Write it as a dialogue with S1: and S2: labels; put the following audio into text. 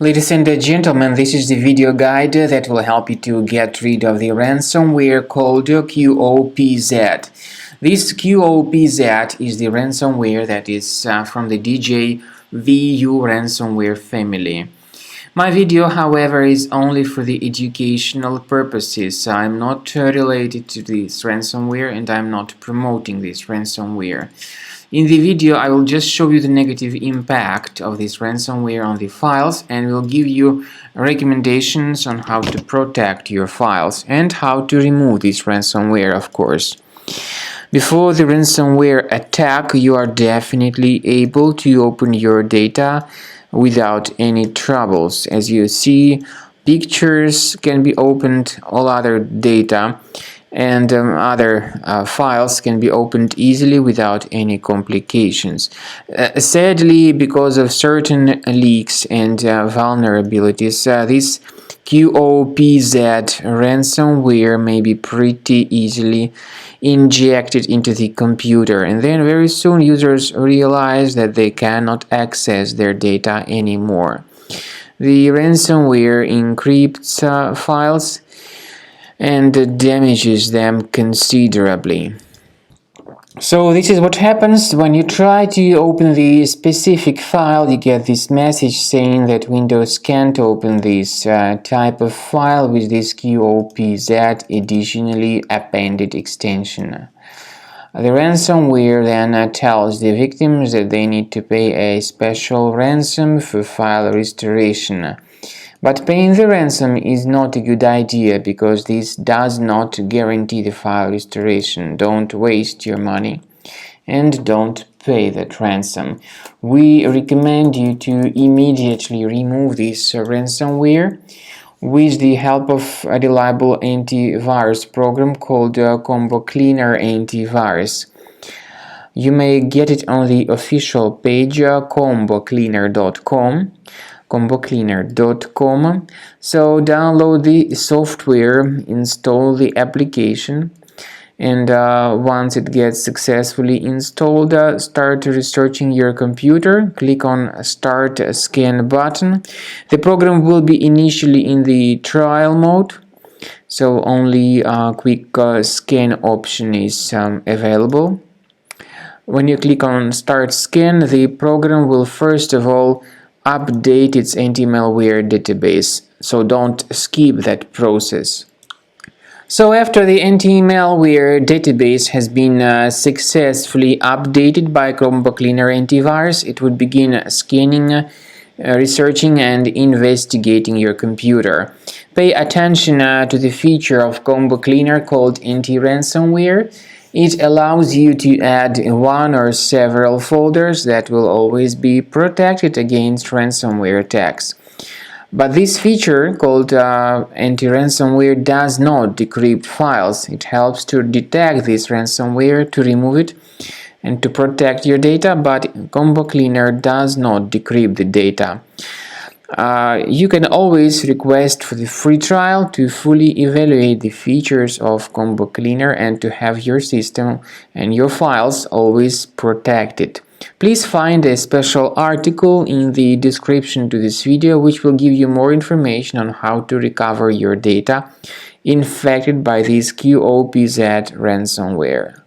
S1: Ladies and gentlemen, this is the video guide that will help you to get rid of the ransomware called Qopz. This Qopz is the ransomware that is from the DJVU ransomware family. My video, however, is only for the educational purposes. I'm not related to this ransomware and I'm not promoting this ransomware. In the video, I will just show you the negative impact of this ransomware on the files and will give you recommendations on how to protect your files and how to remove this ransomware, of course. Before the ransomware attack, you are definitely able to open your data without any troubles. As you see, pictures can be opened, all other data and other files can be opened easily without any complications. Sadly, because of certain leaks and vulnerabilities, this Qopz ransomware may be pretty easily injected into the computer, and then very soon users realize that they cannot access their data anymore. The ransomware encrypts files and damages them considerably. So this is what happens when you try to open the specific file. You get this message saying that Windows can't open this type of file with this Qopz additionally appended extension. The ransomware then tells the victims that they need to pay a special ransom for file restoration. But paying the ransom is not a good idea because this does not guarantee the file restoration. Don't waste your money and don't pay that ransom. We recommend you to immediately remove this ransomware with the help of a reliable antivirus program called Combo Cleaner Antivirus. You may get it on the official page combocleaner.com. combocleaner.com. So download the software, install the application, and once it gets successfully installed, start researching your computer. Click on Start Scan button. The program will be initially in the trial mode, so only a quick scan option is available. When you click on Start Scan, the program will first of all update its anti-malware database, so don't skip that process. So after the anti-malware database has been successfully updated by Combo Cleaner Antivirus, it would begin scanning, researching and investigating your computer. Pay attention to the feature of Combo Cleaner called anti-ransomware. It allows you to add one or several folders that will always be protected against ransomware attacks. But this feature, called anti-ransomware, does not decrypt files. It helps to detect this ransomware, to remove it, and to protect your data, but Combo Cleaner does not decrypt the data. You can always request for the free trial to fully evaluate the features of Combo Cleaner and to have your system and your files always protected. Please find a special article in the description to this video which will give you more information on how to recover your data infected by this Qopz ransomware.